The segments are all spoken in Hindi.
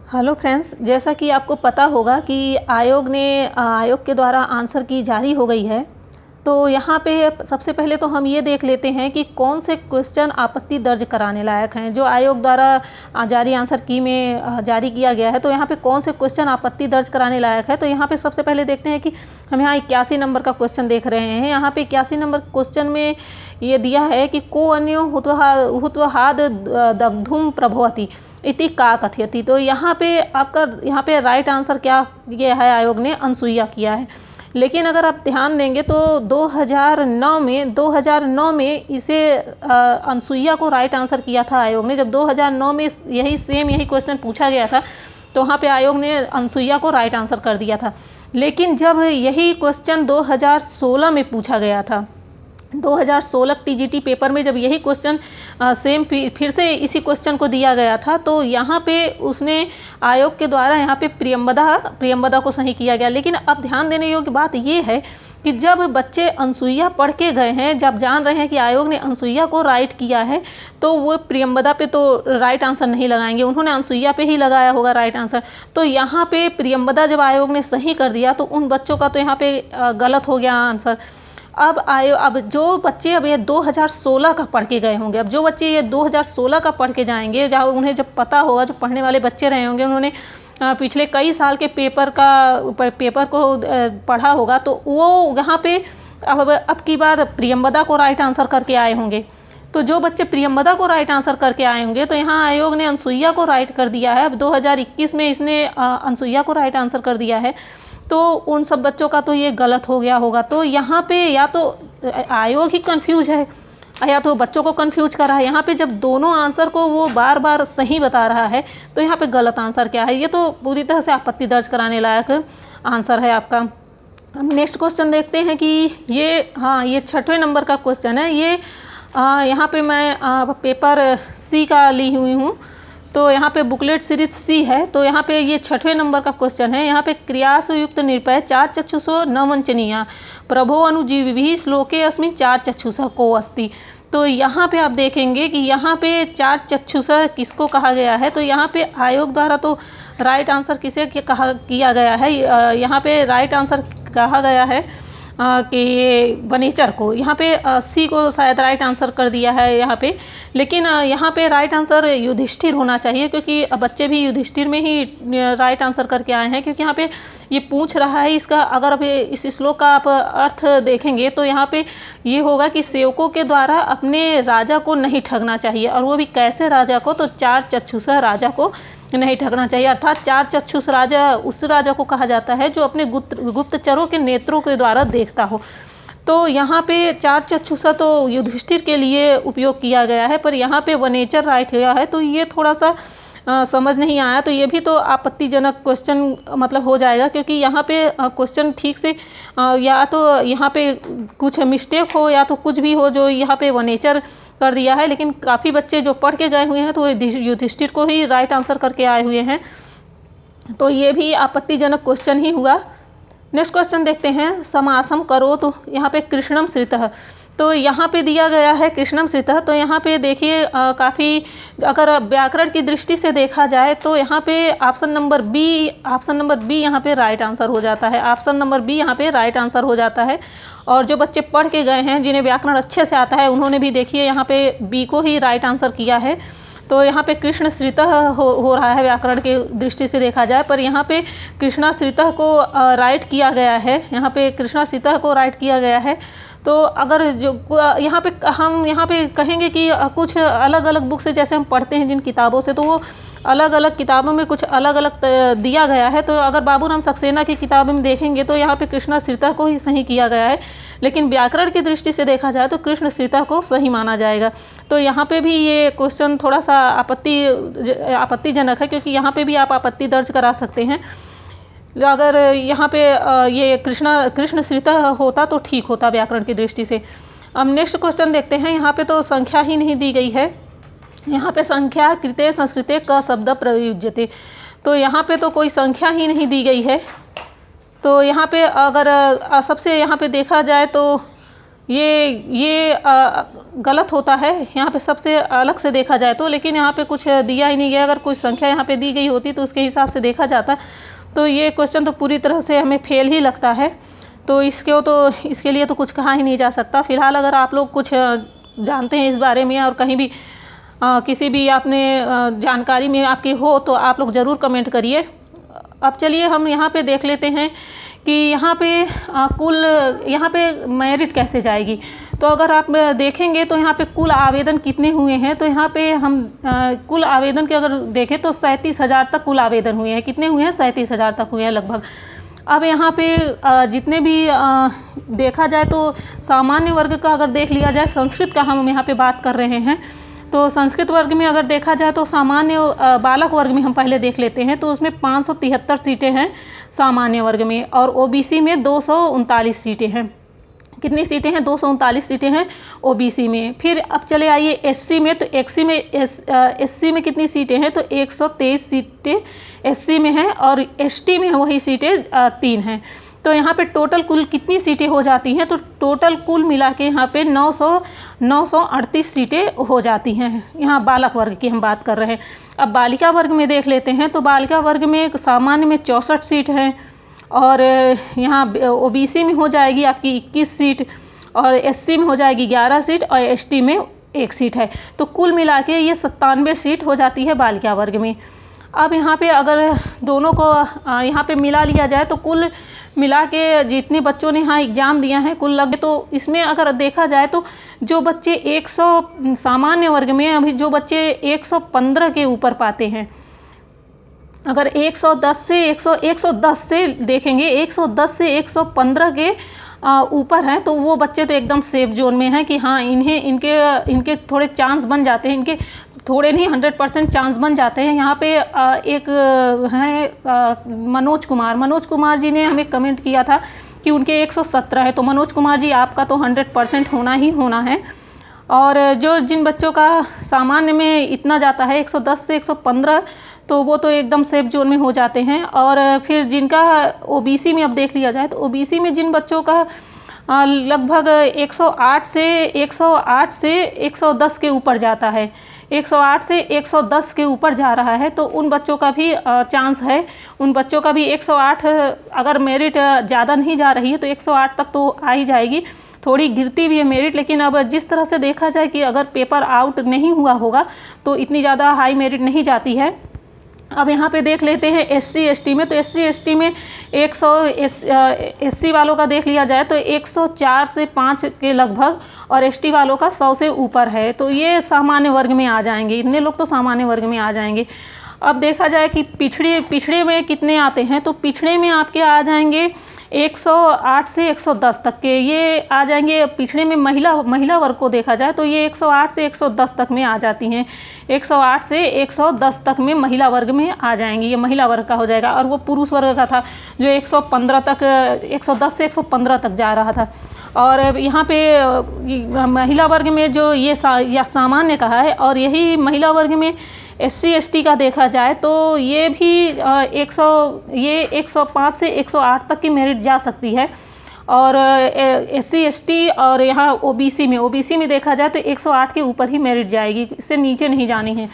हेलो फ्रेंड्स, जैसा कि आपको पता होगा कि आयोग के द्वारा आंसर की जारी हो गई है। तो यहाँ पे सबसे पहले तो हम ये देख लेते हैं कि कौन से क्वेश्चन आपत्ति दर्ज कराने लायक हैं। जो आयोग द्वारा जारी आंसर की में जारी किया गया है, तो यहाँ पे कौन से क्वेश्चन आपत्ति दर्ज कराने लायक है। तो यहाँ पे सबसे पहले देखते हैं कि हम यहाँ 81 नंबर का क्वेश्चन देख रहे हैं। यहाँ पे 81 नंबर क्वेश्चन में ये दिया है कि को अन्यो हुत्वहाद दग्धुम प्रभवती इति का कथयति। तो यहाँ पे राइट आंसर क्या किया है, आयोग ने अनसुईया किया है। लेकिन अगर आप ध्यान देंगे तो 2009 में इसे अनसुईया को राइट आंसर किया था आयोग ने। जब 2009 में यही क्वेश्चन पूछा गया था, तो वहाँ पे आयोग ने अनसुईया को राइट आंसर कर दिया था। लेकिन जब यही क्वेश्चन 2016 में पूछा गया था, 2016 टीजीटी पेपर में जब यही क्वेश्चन सेम फिर से इसी क्वेश्चन को दिया गया था, तो यहाँ पे उसने आयोग के द्वारा यहाँ पे प्रियम्बदा को सही किया गया। लेकिन अब ध्यान देने योग्य बात ये है कि जब बच्चे अनसुईया पढ़ के गए हैं, जब जान रहे हैं कि आयोग ने अनसुईया को राइट किया है, तो वो प्रियम्बदा पे तो राइट आंसर नहीं लगाएंगे, उन्होंने अनसुईया पे ही लगाया होगा राइट आंसर। तो यहाँ पे प्रियम्बदा जब आयोग ने सही कर दिया, तो उन बच्चों का तो यहाँ पे गलत हो गया आंसर। अब जो बच्चे अब ये 2016 का पढ़ के गए होंगे, अब जो बच्चे ये 2016 का पढ़ के जाएंगे, जहाँ उन्हें जब पता होगा, जो पढ़ने वाले बच्चे रहे होंगे, उन्होंने पिछले कई साल के पेपर को पढ़ा होगा, तो वो यहाँ पे अब की बार प्रियम्बदा को राइट आंसर करके आए होंगे। तो जो बच्चे प्रियम्बदा को राइट आंसर करके आए होंगे, तो यहाँ आयोग ने अनसुईया को राइट कर दिया है। अब 2021 में इसने अनसुईया को राइट आंसर कर दिया है, तो उन सब बच्चों का तो ये गलत हो गया होगा। तो यहाँ पे या तो आयोग ही कंफ्यूज है या तो बच्चों को कंफ्यूज कर रहा है। यहाँ पे जब दोनों आंसर को वो बार बार सही बता रहा है, तो यहाँ पे गलत आंसर क्या है, ये तो पूरी तरह से आपत्ति दर्ज कराने लायक आंसर है आपका। हम नेक्स्ट क्वेश्चन देखते हैं कि ये 6वें नंबर का क्वेश्चन है। ये यहाँ पे मैं पेपर सी का ली हुई हूँ, तो यहाँ पे बुकलेट सीरीज सी है। तो यहाँ पे ये 6वें नंबर का क्वेश्चन है। यहाँ पे क्रियासु युक्त निरपय चार चक्षुषो न वंचनीया प्रभो अनुजीवी श्लोके अस्मिन् चार चक्षुषः को अस्ति। तो यहाँ पे आप देखेंगे कि यहाँ पे चार चक्षुषः किसको कहा गया है। तो यहाँ पे आयोग द्वारा तो राइट आंसर किसे किया गया है, यहाँ पे राइट आंसर कहा गया है कि ये वनेचर को, यहाँ पे सी को शायद राइट आंसर कर दिया है यहाँ पे। लेकिन यहाँ पे राइट आंसर युधिष्ठिर होना चाहिए, क्योंकि बच्चे भी युधिष्ठिर में ही राइट आंसर करके आए हैं। क्योंकि यहाँ पे ये पूछ रहा है इसका, अगर अब इस श्लोक का आप अर्थ देखेंगे, तो यहाँ पे ये होगा कि सेवकों के द्वारा अपने राजा को नहीं ठगना चाहिए, और वो भी कैसे राजा को, तो चार चक्षुषा राजा को नहीं ठगना चाहिए। अर्थात चार चक्षुष राजा उस राजा को कहा जाता है जो अपने गुप्तचरों के नेत्रों के द्वारा देखता हो। तो यहाँ पे चार चक्षुषा तो युधिष्ठिर के लिए उपयोग किया गया है, पर यहाँ पे वनेचर राइट हुआ है, तो ये थोड़ा सा समझ नहीं आया। तो ये भी तो आपत्तिजनक क्वेश्चन मतलब हो जाएगा, क्योंकि यहाँ पे क्वेश्चन ठीक से या तो यहाँ पे कुछ मिस्टेक हो या तो कुछ भी हो, जो यहाँ पे वनेचर कर दिया है। लेकिन काफ़ी बच्चे जो पढ़ के गए हुए हैं, तो युधिष्ठिर को ही राइट आंसर करके आए हुए हैं, तो ये भी आपत्तिजनक क्वेश्चन ही हुआ। नेक्स्ट क्वेश्चन देखते हैं। समासम करो, तो यहाँ पे कृष्णम श्रितः, तो यहाँ पे दिया गया है कृष्णम श्रितः। तो यहाँ पे देखिए काफ़ी, अगर व्याकरण की दृष्टि से देखा जाए, तो यहाँ पे ऑप्शन नंबर बी यहाँ पे राइट आंसर हो जाता है। ऑप्शन नंबर बी यहाँ पे राइट आंसर हो जाता है। और जो बच्चे पढ़ के गए हैं, जिन्हें व्याकरण अच्छे से आता है, उन्होंने भी देखिए यहाँ पे बी को ही राइट आंसर किया है। तो यहाँ पे कृष्ण श्रितः हो रहा है व्याकरण की दृष्टि से देखा जाए, पर यहाँ पे कृष्णा श्रितः को राइट किया गया है। यहाँ पे कृष्णा श्रितः को राइट किया गया है। तो अगर जो हम यहाँ पे कहेंगे कि कुछ अलग अलग बुक से, जैसे हम पढ़ते हैं जिन किताबों से, तो वो अलग अलग किताबों में कुछ अलग अलग दिया गया है। तो अगर बाबूराम सक्सेना की किताब में देखेंगे, तो यहाँ पे कृष्णा श्रितः को ही सही किया गया है। लेकिन व्याकरण की दृष्टि से देखा जाए तो कृष्ण श्रितः को सही माना जाएगा। तो यहाँ पे भी ये क्वेश्चन थोड़ा सा आपत्तिजनक है, क्योंकि यहाँ पे भी आप आपत्ति दर्ज करा सकते हैं। अगर यहाँ पे ये कृष्ण श्रितः होता तो ठीक होता व्याकरण की दृष्टि से। अब नेक्स्ट क्वेश्चन देखते हैं। यहाँ पे तो संख्या ही नहीं दी गई है। यहाँ पे संख्या कृते संस्कृते क शब्द प्रयुज्यते, तो यहाँ पे तो कोई संख्या ही नहीं दी गई है। तो यहाँ पे अगर सबसे यहाँ पे देखा जाए, तो ये गलत होता है यहाँ पे सबसे अलग से देखा जाए तो। लेकिन यहाँ पे कुछ दिया ही नहीं गया, अगर कुछ संख्या यहाँ पे दी गई होती तो उसके हिसाब से देखा जाता, तो ये क्वेश्चन तो पूरी तरह से हमें फेल ही लगता है। तो इसके लिए तो कुछ कहा ही नहीं जा सकता। फिलहाल अगर आप लोग कुछ जानते हैं इस बारे में और कहीं भी किसी भी आपने जानकारी में आपकी हो तो आप लोग ज़रूर कमेंट करिए। अब चलिए हम यहाँ पे देख लेते हैं कि यहाँ पे कुल यहाँ पे मेरिट कैसे जाएगी। तो अगर आप देखेंगे तो यहाँ पे कुल आवेदन कितने हुए हैं, तो यहाँ पे हम कुल आवेदन के अगर देखें तो 37,000 तक कुल आवेदन हुए हैं। कितने हुए हैं? 37,000 तक हुए हैं लगभग। अब यहाँ पे जितने भी देखा जाए तो सामान्य वर्ग का अगर देख लिया जाए, संस्कृत का हम यहाँ पे बात कर रहे हैं, तो संस्कृत वर्ग में अगर देखा जाए तो सामान्य बालक वर्ग में हम पहले देख लेते हैं, तो उसमें 573 सीटें हैं सामान्य वर्ग में, और ओबीसी में 239 सीटें हैं। कितनी सीटें हैं? 239 सीटें हैं ओबीसी में। फिर अब चले आइए एससी में, तो एससी में कितनी सीटें हैं? तो 123 सीटें एससी में हैं, और एसटी में वही सीटें 3 हैं। तो यहाँ पे टोटल कुल कितनी सीटें हो जाती हैं? तो टोटल कुल मिला के यहाँ पे 938 सीटें हो जाती हैं। यहाँ बालक वर्ग की हम बात कर रहे हैं। अब बालिका वर्ग में देख लेते हैं, तो बालिका वर्ग में सामान्य में 64 सीट हैं, और यहाँ ओबीसी में हो जाएगी आपकी 21 सीट, और एससी में हो जाएगी 11 सीट, और एसटी में 1 सीट है। तो कुल मिला के ये 97 सीट हो जाती है बालिका वर्ग में। अब यहाँ पे अगर दोनों को यहाँ पे मिला लिया जाए तो कुल मिला के जितने बच्चों ने यहाँ एग्ज़ाम दिया है कुल लगे, तो इसमें अगर देखा जाए तो जो बच्चे 100 सामान्य वर्ग में अभी जो बच्चे 115 के ऊपर पाते हैं, अगर 110 से देखेंगे, 110 से 115 के ऊपर हैं, तो वो बच्चे तो एकदम सेफ जोन में हैं कि हाँ इनके थोड़े चांस बन जाते हैं, इनके थोड़े नहीं 100% चांस बन जाते हैं। यहाँ पे एक है मनोज कुमार जी ने हमें कमेंट किया था कि उनके 117 है, तो मनोज कुमार जी आपका तो 100% होना ही होना है। और जिन बच्चों का सामान्य में इतना जाता है 110 से 115, तो वो तो एकदम सेफ जोन में हो जाते हैं। और फिर जिनका ओबीसी में अब देख लिया जाए, तो ओबीसी में जिन बच्चों का लगभग 108 से 110 के ऊपर जाता है, 108 से 110 के ऊपर जा रहा है, तो उन बच्चों का भी चांस है। उन बच्चों का भी 108 अगर मेरिट ज़्यादा नहीं जा रही है तो 108 तक तो आ ही जाएगी। थोड़ी गिरती भी है मेरिट, लेकिन अब जिस तरह से देखा जाए कि अगर पेपर आउट नहीं हुआ होगा तो इतनी ज़्यादा हाई मेरिट नहीं जाती है। अब यहाँ पे देख लेते हैं एससी एसटी में, तो एससी एसटी में 100 वालों का देख लिया जाए तो 104 से 5 के लगभग, और एसटी वालों का 100 से ऊपर है, तो ये सामान्य वर्ग में आ जाएंगे। इतने लोग तो सामान्य वर्ग में आ जाएंगे। अब देखा जाए कि पिछड़े में कितने आते हैं, तो पिछड़े में आपके आ जाएंगे 108 से 110 तक के, ये आ जाएंगे। पिछड़े में महिला वर्ग को देखा जाए तो ये 108 से 110 तक में आ जाती हैं। 108 से 110 तक में महिला वर्ग में आ जाएंगी, ये महिला वर्ग का हो जाएगा। और वो पुरुष वर्ग का था जो 115 तक, 110 से 115 तक जा रहा था। और यहाँ पे महिला वर्ग में जो ये सामान्य कहा है, और यही महिला वर्ग में एससी एसटी का देखा जाए तो ये भी 105 से 108 तक की मेरिट जा सकती है। और एससी एसटी और यहाँ ओबीसी में देखा जाए तो 108 के ऊपर ही मेरिट जाएगी, इससे नीचे नहीं जानी है,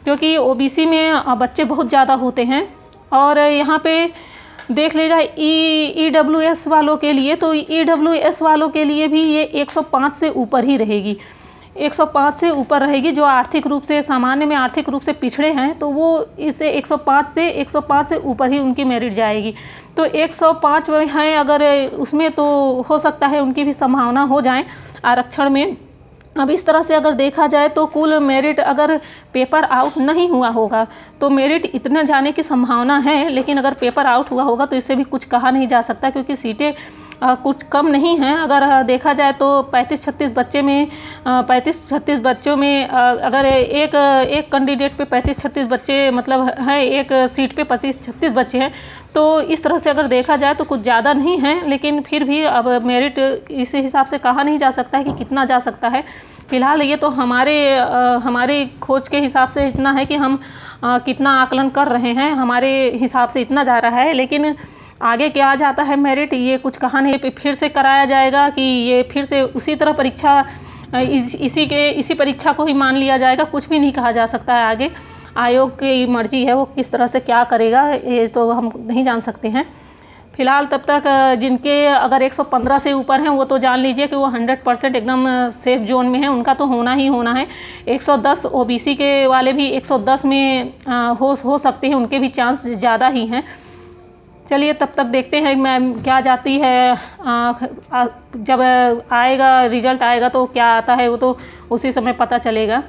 क्योंकि ओबीसी में बच्चे बहुत ज़्यादा होते हैं। और यहाँ पे देख ले जाए ईडब्ल्यूएस वालों के लिए, तो ईडब्ल्यूएस वालों के लिए भी ये 105 से ऊपर ही रहेगी, 105 से ऊपर रहेगी। जो आर्थिक रूप से सामान्य में आर्थिक रूप से पिछड़े हैं, तो वो इसे 105 से ऊपर ही उनकी मेरिट जाएगी। तो 105 हैं अगर, उसमें तो हो सकता है उनकी भी संभावना हो जाए आरक्षण में। अब इस तरह से अगर देखा जाए तो कुल मेरिट अगर पेपर आउट नहीं हुआ होगा तो मेरिट इतना जाने की संभावना है, लेकिन अगर पेपर आउट हुआ होगा तो इससे भी कुछ कहा नहीं जा सकता, क्योंकि सीटें कुछ कम नहीं हैं। अगर देखा जाए तो 35-36 बच्चों में अगर एक कैंडिडेट पे 35-36 बच्चे मतलब हैं, एक सीट पे 35-36 बच्चे हैं, तो इस तरह से अगर देखा जाए तो कुछ ज़्यादा नहीं है, लेकिन फिर भी अब मेरिट इस हिसाब से कहा नहीं जा सकता है कि कितना जा सकता है। फिलहाल ये तो हमारे खोज के हिसाब से इतना है कि हम कितना आकलन कर रहे हैं, हमारे हिसाब से इतना जा रहा है। लेकिन आगे क्या जाता है मेरिट ये कुछ कहा नहीं, फिर से कराया जाएगा कि ये फिर से उसी तरह परीक्षा इसी परीक्षा को ही मान लिया जाएगा, कुछ भी नहीं कहा जा सकता है। आगे आयोग की मर्जी है, वो किस तरह से क्या करेगा ये तो हम नहीं जान सकते हैं। फिलहाल तब तक जिनके अगर 115 से ऊपर हैं वो तो जान लीजिए कि वो 100% एकदम सेफ जोन में है, उनका तो होना ही होना है। 110 ओबीसी के वाले भी 110 में हो सकते हैं, उनके भी चांस ज़्यादा ही हैं। चलिए तब तक देखते हैं मैम क्या जाती है। जब आएगा रिजल्ट आएगा तो क्या आता है वो तो उसी समय पता चलेगा।